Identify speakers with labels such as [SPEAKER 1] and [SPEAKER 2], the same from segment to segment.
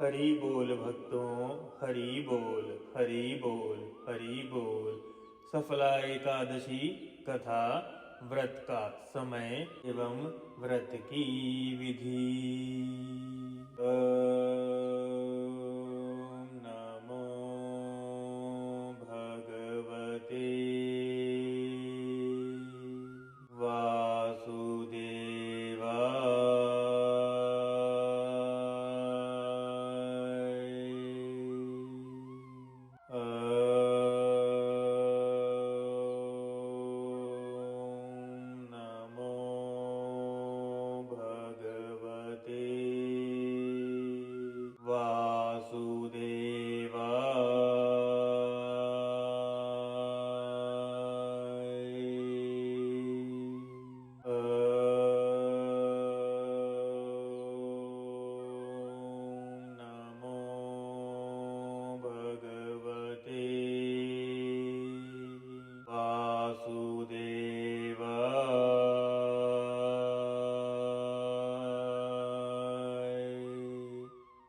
[SPEAKER 1] हरि बोल भक्तों, हरि बोल, हरि बोल, हरि बोल। सफला एकादशी कथा, व्रत का समय एवं व्रत की विधि। ओम नमो भगवते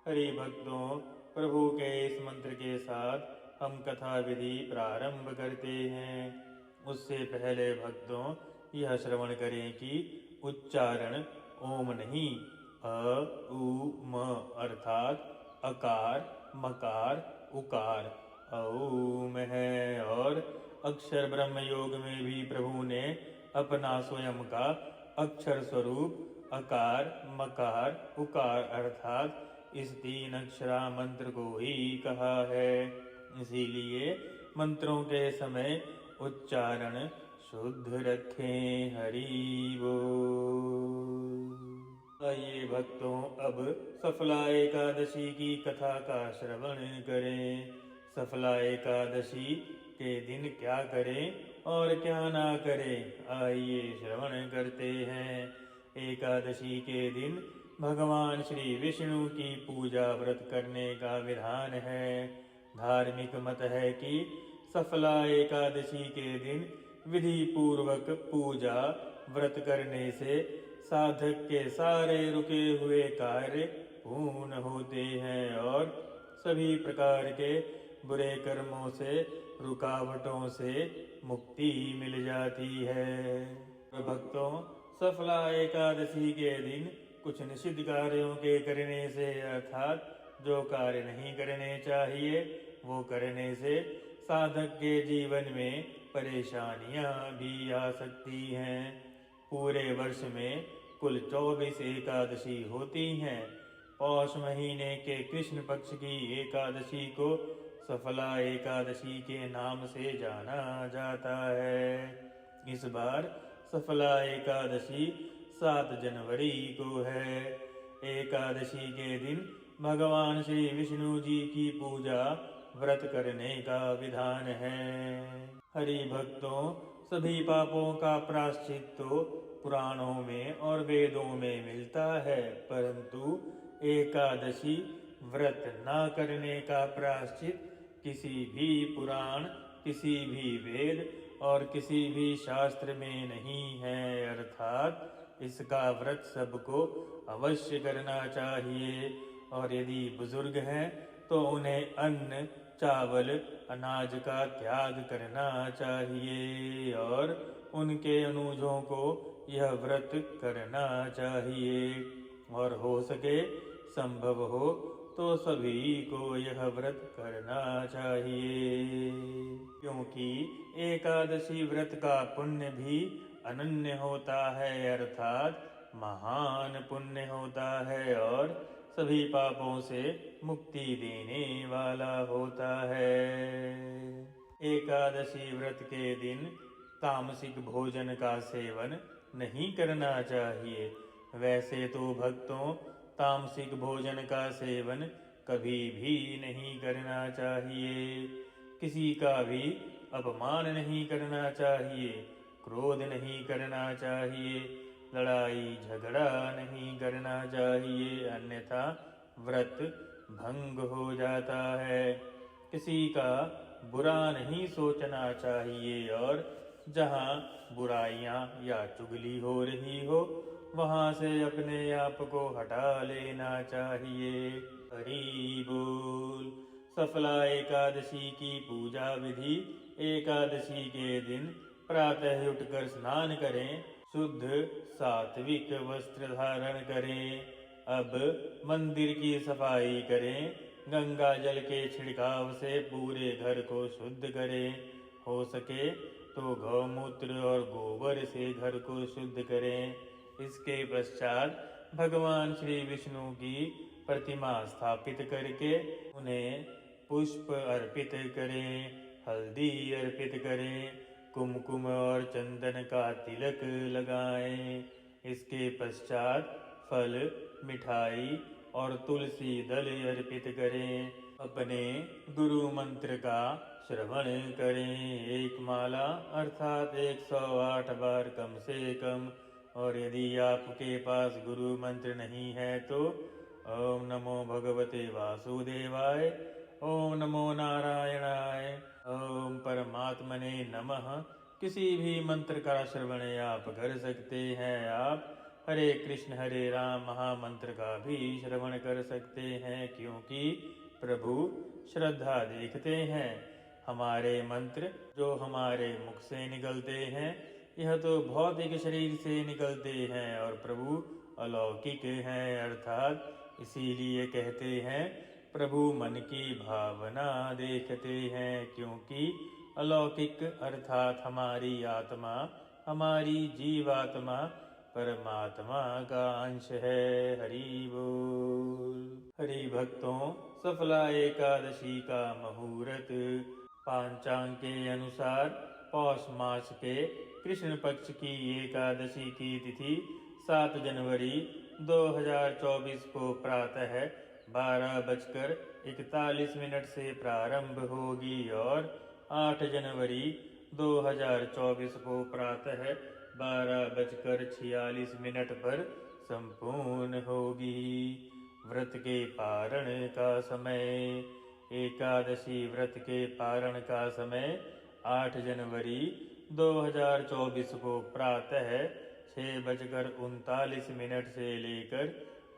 [SPEAKER 1] हरि भक्तों, प्रभु के इस मंत्र के साथ हम कथा विधि प्रारंभ करते हैं। उससे पहले भक्तों यह श्रवण करें कि उच्चारण ओम नहीं, अ उ म अर्थात अकार मकार उकार ओम है। और अक्षर ब्रह्म योग में भी प्रभु ने अपना स्वयं का अक्षर स्वरूप अकार मकार उकार अर्थात इस 3 अक्षरा मंत्र को ही कहा है। इसीलिए मंत्रों के समय उच्चारण शुद्ध रखें। हरि बोल। आइए भक्तों, अब सफला एकादशी की कथा का श्रवण करें। सफला एकादशी के दिन क्या करें और क्या ना करें, आइए श्रवण करते हैं। एकादशी के दिन भगवान श्री विष्णु की पूजा व्रत करने का विधान है। धार्मिक मत है कि सफला एकादशी के दिन विधि पूर्वक पूजा व्रत करने से साधक के सारे रुके हुए कार्य पूर्ण होते हैं और सभी प्रकार के बुरे कर्मों से रुकावटों से मुक्ति मिल जाती है। भक्तों, सफला एकादशी के दिन कुछ निषिद्ध कार्यों के करने से अर्थात जो कार्य नहीं करने चाहिए वो करने से साधक के जीवन में परेशानियां भी आ सकती हैं। पूरे वर्ष में कुल 24 एकादशी होती हैं। पौष महीने के कृष्ण पक्ष की एकादशी को सफला एकादशी के नाम से जाना जाता है। इस बार सफला एकादशी 7 जनवरी को है। एकादशी के दिन भगवान श्री विष्णु जी की पूजा व्रत करने का विधान है। हरि भक्तों, सभी पापों का प्रायश्चित तो पुराणों में और वेदों में मिलता है, परंतु एकादशी व्रत न करने का प्रायश्चित किसी भी पुराण, किसी भी वेद और किसी भी शास्त्र में नहीं है। अर्थात इसका व्रत सबको अवश्य करना चाहिए। और यदि बुजुर्ग हैं तो उन्हें अन्न चावल अनाज का त्याग करना चाहिए और उनके अनुजों को यह व्रत करना चाहिए। और हो सके संभव हो तो सभी को यह व्रत करना चाहिए, क्योंकि एकादशी व्रत का पुण्य भी अनन्य होता है, अर्थात महान पुण्य होता है और सभी पापों से मुक्ति देने वाला होता है। एकादशी व्रत के दिन तामसिक भोजन का सेवन नहीं करना चाहिए। वैसे तो भक्तों तामसिक भोजन का सेवन कभी भी नहीं करना चाहिए। किसी का भी अपमान नहीं करना चाहिए, क्रोध नहीं करना चाहिए, लड़ाई झगड़ा नहीं करना चाहिए, अन्यथा व्रत भंग हो जाता है। किसी का बुरा नहीं सोचना चाहिए और जहाँ बुराइयां या चुगली हो रही हो वहाँ से अपने आप को हटा लेना चाहिए। हरि बोल। सफला एकादशी की पूजा विधि। एकादशी के दिन प्रातः उठकर स्नान करें, शुद्ध सात्विक वस्त्र धारण करें। अब मंदिर की सफाई करें, गंगा जल के छिड़काव से पूरे घर को शुद्ध करें। हो सके तो गौमूत्र और गोबर से घर को शुद्ध करें। इसके पश्चात भगवान श्री विष्णु की प्रतिमा स्थापित करके उन्हें पुष्प अर्पित करें, हल्दी अर्पित करें, कुमकुम और चंदन का तिलक लगाएं। इसके पश्चात फल, मिठाई और तुलसी दल अर्पित करें। अपने गुरु मंत्र का श्रवण करें, एक माला अर्थात 108 बार कम से कम। और यदि आपके पास गुरु मंत्र नहीं है तो ओम नमो भगवते वासुदेवाय, ओम नमो नारायणाय, ओम परमात्मने नमः किसी भी मंत्र का श्रवण आप कर सकते हैं। आप हरे कृष्ण हरे राम महामंत्र का भी श्रवण कर सकते हैं, क्योंकि प्रभु श्रद्धा देखते हैं। हमारे मंत्र जो हमारे मुख से निकलते हैं यह तो भौतिक शरीर से निकलते हैं और प्रभु अलौकिक हैं, अर्थात इसीलिए कहते हैं प्रभु मन की भावना देखते हैं, क्योंकि अलौकिक अर्थात हमारी आत्मा, हमारी जीवात्मा परमात्मा का अंश है। हरि बोल। हरि भक्तों, सफला एकादशी का मुहूर्त पांचांग के अनुसार पौष मास के कृष्ण पक्ष की एकादशी की तिथि 7 जनवरी 2024 को प्रातः 12:41 से प्रारंभ होगी और 8 जनवरी 2024 को प्रातः 12:46 पर संपूर्ण होगी। व्रत के पारण का समय। एकादशी व्रत के पारण का समय 8 जनवरी 2024 को प्रातः 6:39 से लेकर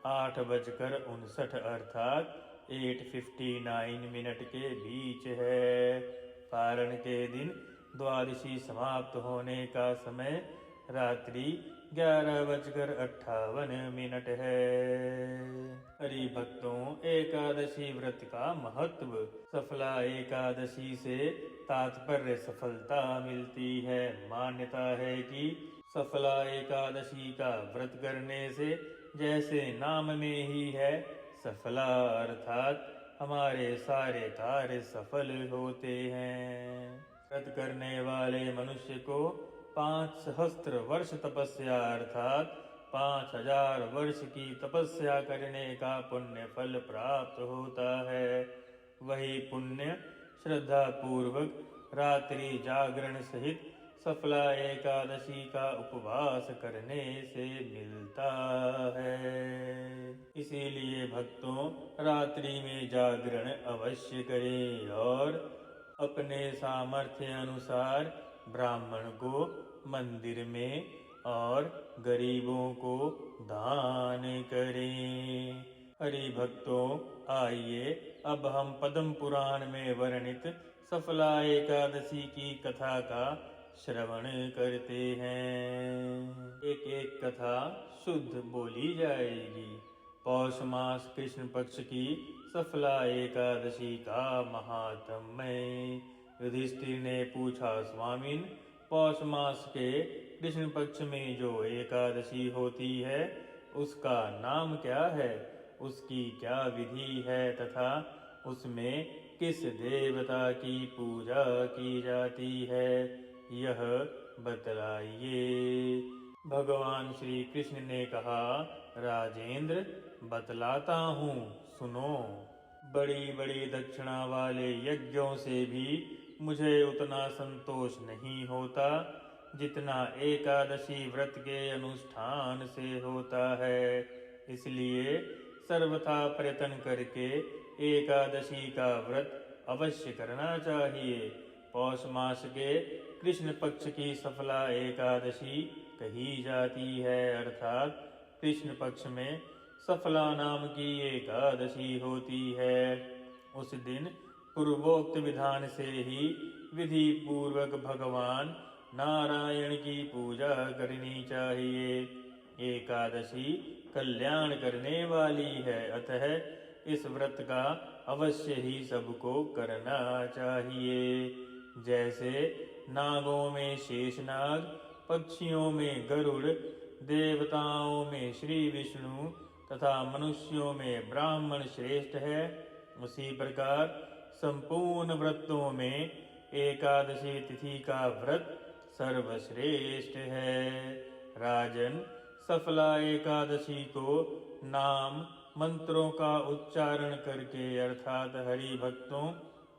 [SPEAKER 1] 8:59 अर्थात 8:59 के बीच है। पारण के दिन द्वादशी समाप्त होने का समय रात्रि 11:58 है। हरि भक्तों, एकादशी व्रत का महत्व। सफला एकादशी से तात्पर्य सफलता मिलती है। मान्यता है कि सफला एकादशी का व्रत करने से जैसे नाम में ही है सफला, अर्थात हमारे सारे कार्य सफल होते हैं। व्रत करने वाले मनुष्य को 5 सहस्त्र वर्ष तपस्या अर्थात 5000 वर्ष की तपस्या करने का पुण्य फल प्राप्त होता है। वही पुण्य श्रद्धा पूर्वक रात्रि जागरण सहित सफला एकादशी का उपवास करने से मिलता है। इसीलिए भक्तों, रात्रि में जागरण अवश्य करें और अपने सामर्थ्य अनुसार ब्राह्मण को मंदिर में और गरीबों को दान करें। हरि भक्तों, आइए अब हम पद्म पुराण में वर्णित सफला एकादशी की कथा का श्रवण करते हैं। एक एक कथा शुद्ध बोली जाएगी। पौष मास कृष्ण पक्ष की सफला एकादशी का महात्म्य। युधिष्ठिर ने पूछा, स्वामिन, पौष मास के कृष्ण पक्ष में जो एकादशी होती है उसका नाम क्या है, उसकी क्या विधि है तथा उसमें किस देवता की पूजा की जाती है, यह बतलाइए। भगवान श्री कृष्ण ने कहा, राजेंद्र, बतलाता हूँ, सुनो। बड़ी बड़ी दक्षिणा वाले यज्ञों से भी मुझे उतना संतोष नहीं होता जितना एकादशी व्रत के अनुष्ठान से होता है। इसलिए सर्वथा प्रयत्न करके एकादशी का व्रत अवश्य करना चाहिए। पौष मास के कृष्ण पक्ष की सफला एकादशी कही जाती है, अर्थात कृष्ण पक्ष में सफला नाम की एकादशी होती है। उस दिन पूर्वोक्त विधान से ही विधि पूर्वक भगवान नारायण की पूजा करनी चाहिए। एकादशी कल्याण करने वाली है, अतः इस व्रत का अवश्य ही सबको करना चाहिए। जैसे नागों में शेषनाग, पक्षियों में गरुड़, देवताओं में श्री विष्णु तथा मनुष्यों में ब्राह्मण श्रेष्ठ है, उसी प्रकार संपूर्ण व्रतों में एकादशी तिथि का व्रत सर्वश्रेष्ठ है। राजन, सफला एकादशी को नाम मंत्रों का उच्चारण करके अर्थात हरि भक्तों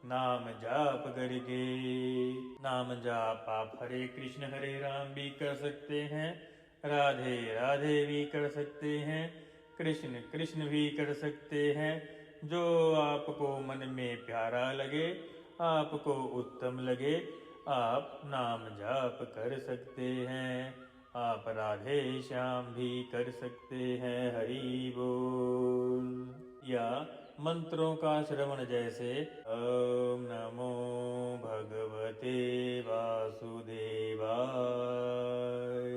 [SPEAKER 1] नाम जाप करके, नाम जाप आप हरे राम भी कर सकते हैं, राधे राधे भी कर सकते हैं, कृष्ण कृष्ण भी कर सकते हैं। जो आपको मन में प्यारा लगे, आपको उत्तम लगे, आप नाम जाप कर सकते हैं। आप राधे श्याम भी कर सकते हैं, हरि बोल। या मंत्रों का श्रवण जैसे ओम नमो भगवते वासुदेवाय,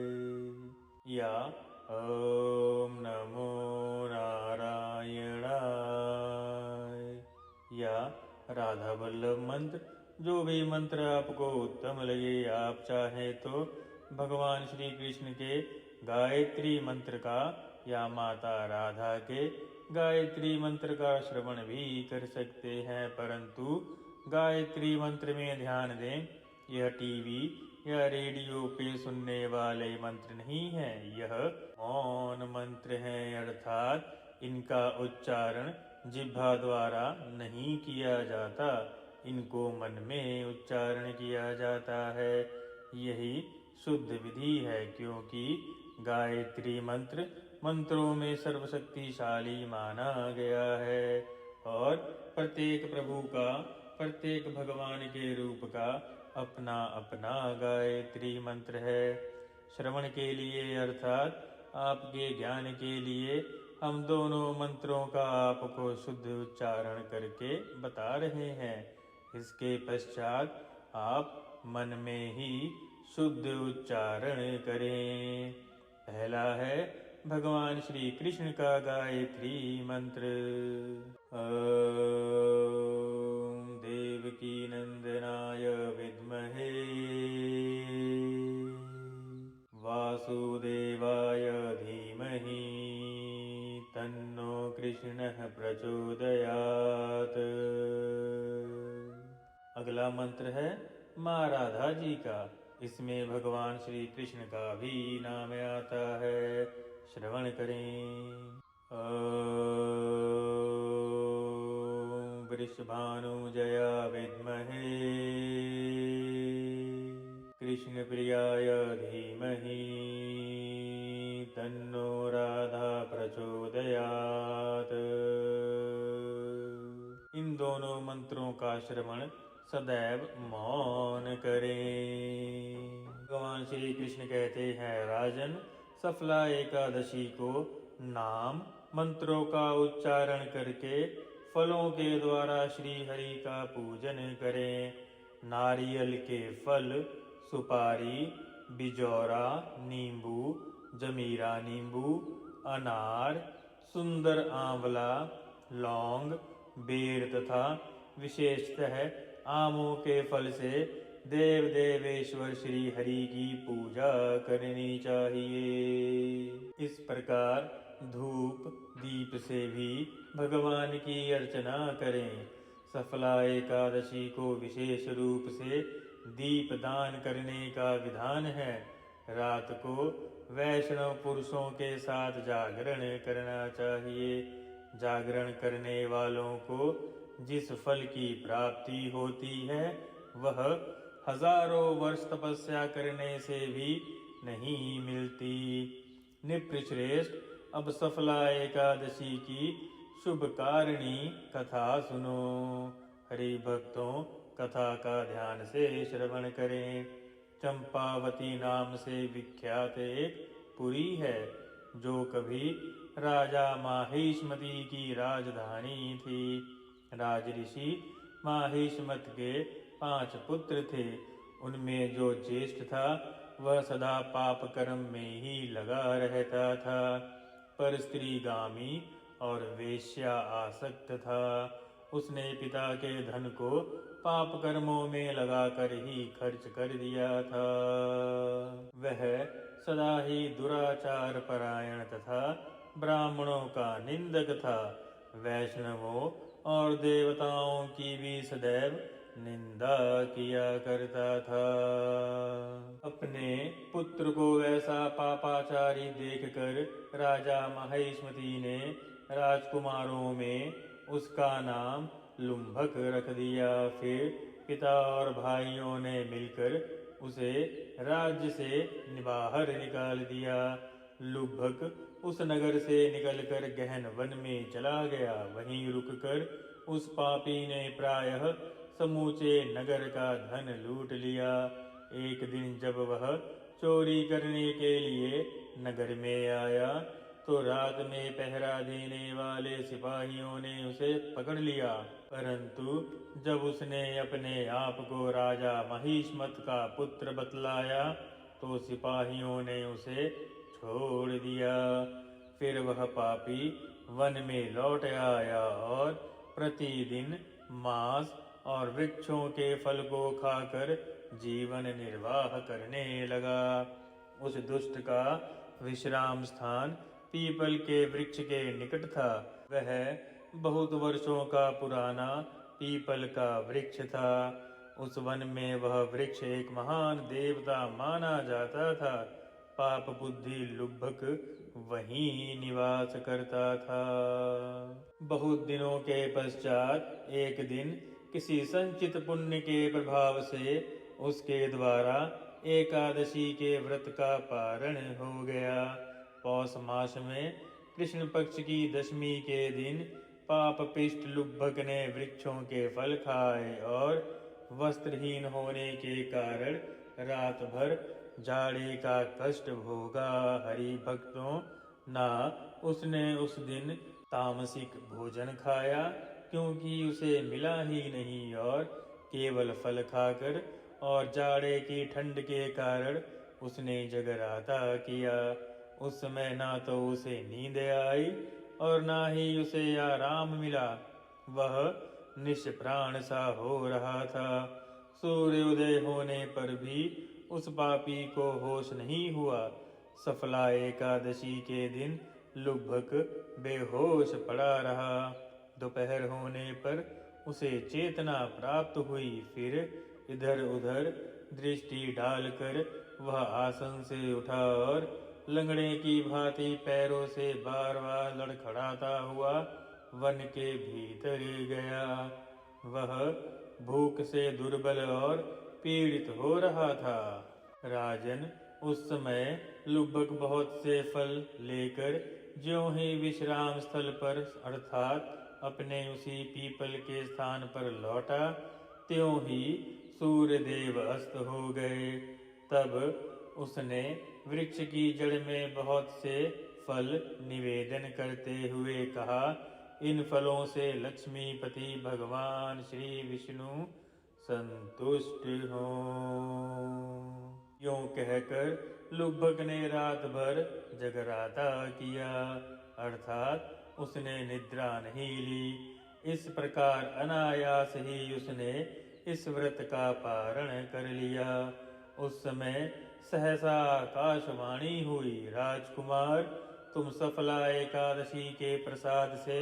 [SPEAKER 1] या ओम नमो नारायणाय, या राधा वल्लभ मंत्र, जो भी मंत्र आपको उत्तम लगे। आप चाहें तो भगवान श्री कृष्ण के गायत्री मंत्र का या माता राधा के गायत्री मंत्र का श्रवण भी कर सकते हैं, परंतु गायत्री मंत्र में ध्यान दें, यह टीवी या रेडियो पे सुनने वाले मंत्र नहीं है, यह मौन मंत्र है, अर्थात इनका उच्चारण जिह्वा द्वारा नहीं किया जाता, इनको मन में उच्चारण किया जाता है। यही शुद्ध विधि है, क्योंकि गायत्री मंत्र मंत्रों में सर्वशक्तिशाली माना गया है और प्रत्येक प्रभु का, प्रत्येक भगवान के रूप का अपना अपना गायत्री मंत्र है। श्रवण के लिए अर्थात आपके ज्ञान के लिए हम दोनों मंत्रों का आपको शुद्ध उच्चारण करके बता रहे हैं। इसके पश्चात आप मन में ही शुद्ध उच्चारण करें। पहला है भगवान श्री कृष्ण का गायत्री मंत्र। ओम देवकी नंदनाय विद्महे वासुदेवाय धीमहि तन्नो कृष्णः प्रचोदयात्। अगला मंत्र है माँ राधा जी का। इसमें भगवान श्री कृष्ण का भी नाम आता है, श्रवण करें। ओम वृषभानुजया विद्महे कृष्ण प्रियाय धीमहि तन्नो राधा प्रचोदयात्। इन दोनों मंत्रों का श्रवण सदैव मौन करें। भगवान श्री कृष्ण कहते हैं, राजन, सफला एकादशी को नाम मंत्रों का उच्चारण करके फलों के द्वारा श्री हरि का पूजन करें। नारियल के फल, सुपारी, बिजौरा नींबू, जमीरा नींबू, अनार, सुंदर आंवला, लौंग, बेर तथा विशेषतः आमों के फल से देव देवेश्वर श्री हरि की पूजा करनी चाहिए। इस प्रकार धूप दीप से भी भगवान की अर्चना करें। सफला एकादशी को विशेष रूप से दीप दान करने का विधान है। रात को वैष्णव पुरुषों के साथ जागरण करना चाहिए। जागरण करने वालों को जिस फल की प्राप्ति होती है, वह हजारों वर्ष तपस्या करने से भी नहीं मिलती। निप्रश्रेष्ठ, अब सफला एकादशी की शुभ कारिणी कथा सुनो। हरि भक्तों, कथा का ध्यान से श्रवण करें। चंपावती नाम से विख्यात एक पुरी है, जो कभी राजा माहिष्मति की राजधानी थी। राजऋषि माहिष्मत के 5 पुत्र थे। उनमें जो ज्येष्ठ था वह सदा पाप कर्म में ही लगा रहता था, पर स्त्रीगामी और वेश्या आसक्त था। उसने पिता के धन को पाप कर्मों में लगाकर ही खर्च कर दिया था। वह सदा ही दुराचार परायण तथा ब्राह्मणों का निंदक था। वैष्णवों और देवताओं की भी सदैव निंदा किया करता था। अपने पुत्र को वैसा पापाचारी देखकर राजा माहिष्मति ने राजकुमारों में उसका नाम लुम्भक रख दिया। फिर पिता और भाइयों ने मिलकर उसे राज्य से बाहर निकाल दिया। लुम्भक उस नगर से निकलकर गहन वन में चला गया। वहीं रुककर उस पापी ने प्रायः समूचे नगर का धन लूट लिया। एक दिन जब वह चोरी करने के लिए नगर में आया तो रात में पहरा देने वाले सिपाहियों ने उसे पकड़ लिया, परंतु जब उसने अपने आप को राजा महिष्मत का पुत्र बतलाया तो सिपाहियों ने उसे छोड़ दिया। फिर वह पापी वन में लौट आया और प्रतिदिन मांस और वृक्षों के फल को खाकर जीवन निर्वाह करने लगा। उस दुष्ट का विश्राम स्थान पीपल के वृक्ष के निकट था। वह बहुत वर्षों का पुराना पीपल का वृक्ष था। उस वन में वह वृक्ष एक महान देवता माना जाता था। पाप बुद्धि लुब्भक वहीं निवास करता था। बहुत दिनों के पश्चात एक दिन किसी संचित पुण्य के प्रभाव से उसके द्वारा एकादशी के व्रत का पारण हो गया। पौष मास में कृष्ण पक्ष की दशमी के दिन पाप पिष्ट लुब्भक ने वृक्षों के फल खाए और वस्त्रहीन होने के कारण रात भर जाड़े का कष्ट भोगा। हरि भक्तों, ना उसने उस दिन तामसिक भोजन खाया क्योंकि उसे मिला ही नहीं, और केवल फल खाकर और जाड़े की ठंड के कारण उसने जगराता किया। उस समय ना तो उसे नींद आई और ना ही उसे आराम मिला। वह निष्प्राण सा हो रहा था। सूर्योदय होने पर भी उस पापी को होश नहीं हुआ। सफला एकादशी के दिन लुब्भक बेहोश पड़ा रहा। दोपहर होने पर उसे चेतना प्राप्त हुई। फिर इधर उधर दृष्टि डालकर वह आसन से उठा और लंगड़े की भांति पैरों से बार बार लड़खड़ाता हुआ वन के भीतर गया। वह भूख से दुर्बल और पीड़ित हो रहा था। राजन, उस समय लुब्भक बहुत से फल लेकर ज्यों ही विश्राम स्थल पर अर्थात अपने उसी पीपल के स्थान पर लौटा, त्यों ही सूर्यदेव अस्त हो गए। तब उसने वृक्ष की जड़ में बहुत से फल निवेदन करते हुए कहा, इन फलों से लक्ष्मीपति भगवान श्री विष्णु संतुष्ट हों। यूं कहकर लुब्भक ने रात भर जगराता किया, अर्थात उसने निद्रा नहीं ली। इस प्रकार अनायास ही उसने इस व्रत का पारण कर लिया। उस समय सहसा आकाशवाणी हुई, राजकुमार, तुम सफला एकादशी के प्रसाद से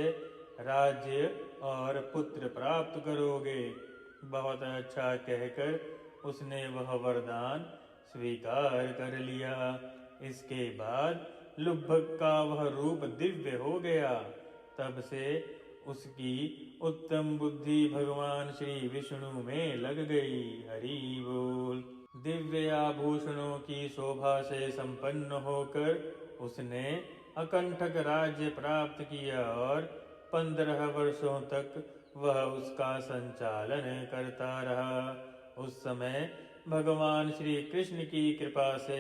[SPEAKER 1] राज्य और पुत्र प्राप्त करोगे। बहुत अच्छा कहकर उसने वह वरदान स्वीकार कर लिया। इसके बाद लुब्भक का वह रूप दिव्य हो गया। तब से उसकी उत्तम बुद्धि भगवान श्री विष्णु में लग गई। हरि बोल। दिव्य आभूषणों की शोभा से संपन्न होकर उसने अकंठक राज्य प्राप्त किया और 15 वर्षों तक वह उसका संचालन करता रहा। उस समय भगवान श्री कृष्ण की कृपा से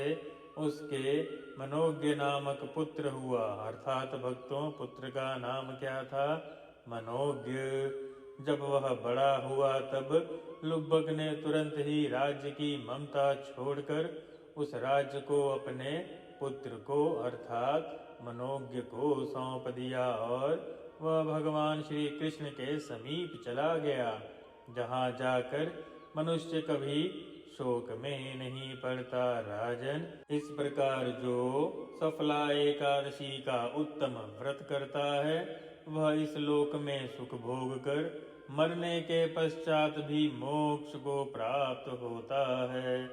[SPEAKER 1] उसके मनोज्ञ नामक पुत्र हुआ। अर्थात भक्तों, पुत्र का नाम क्या था? मनोज्ञ। जब वह बड़ा हुआ तब लुब्बक ने तुरंत ही राज्य की ममता छोड़कर उस राज्य को अपने पुत्र को अर्थात मनोज्ञ को सौंप दिया और वह भगवान श्री कृष्ण के समीप चला गया, जहाँ जाकर मनुष्य कभी शोक में नहीं पड़ता। राजन, इस प्रकार जो सफला एकादशी का उत्तम व्रत करता है, वह इस लोक में सुख भोग कर मरने के पश्चात भी मोक्ष को प्राप्त होता है।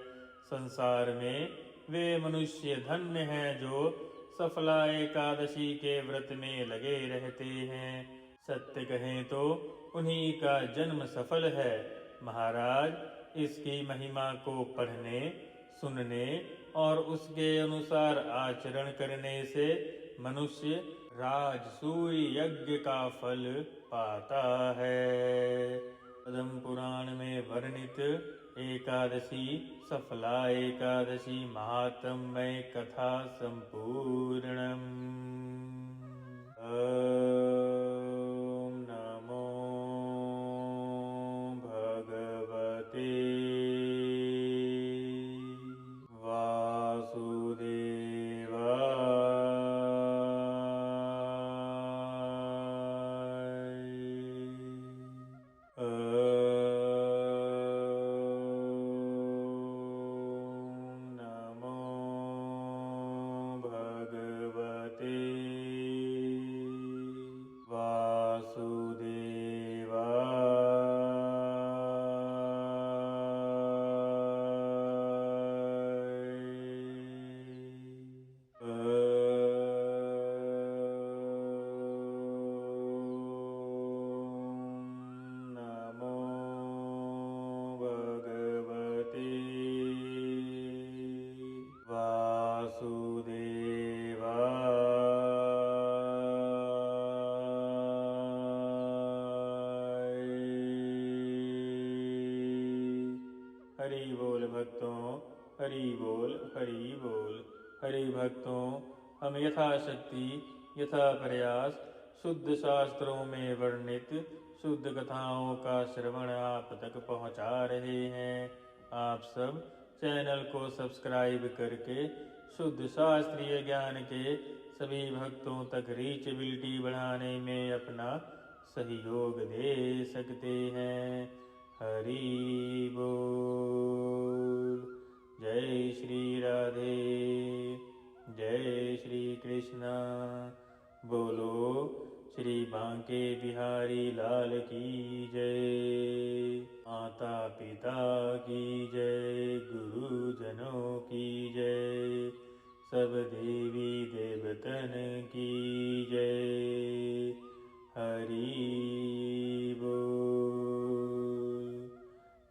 [SPEAKER 1] संसार में वे मनुष्य धन्य हैं जो सफला एकादशी के व्रत में लगे रहते हैं। सत्य कहें तो उन्हीं का जन्म सफल है। महाराज, इसकी महिमा को पढ़ने, सुनने और उसके अनुसार आचरण करने से मनुष्य राजसूय यज्ञ का फल पाता है। पद्म पुराण में वर्णित एकादशी सफला एकादशी महात्म्य कथा संपूर्णम्। ओम नमो भगवते हरि बोल भक्तों, हरि बोल, हरि बोल। हरि भक्तों, हम यथाशक्ति यथा प्रयास शुद्ध शास्त्रों में वर्णित शुद्ध कथाओं का श्रवण आप तक पहुंचा रहे हैं। आप सब चैनल को सब्सक्राइब करके शुद्ध शास्त्रीय ज्ञान के सभी भक्तों तक रीचेबिलिटी बढ़ाने में अपना सहयोग दे सकते हैं। हरि बोल। जय श्री राधे, जय श्री कृष्णा। बोलो श्री बांके बिहारी लाल की जय। माता पिता की जय, गुरुजनों की जय, सब देवी देवतन की जय। हरि बोल।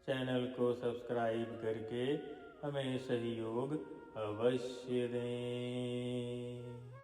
[SPEAKER 1] चैनल को सब्सक्राइब करके हमें सहयोग अवश्य दें।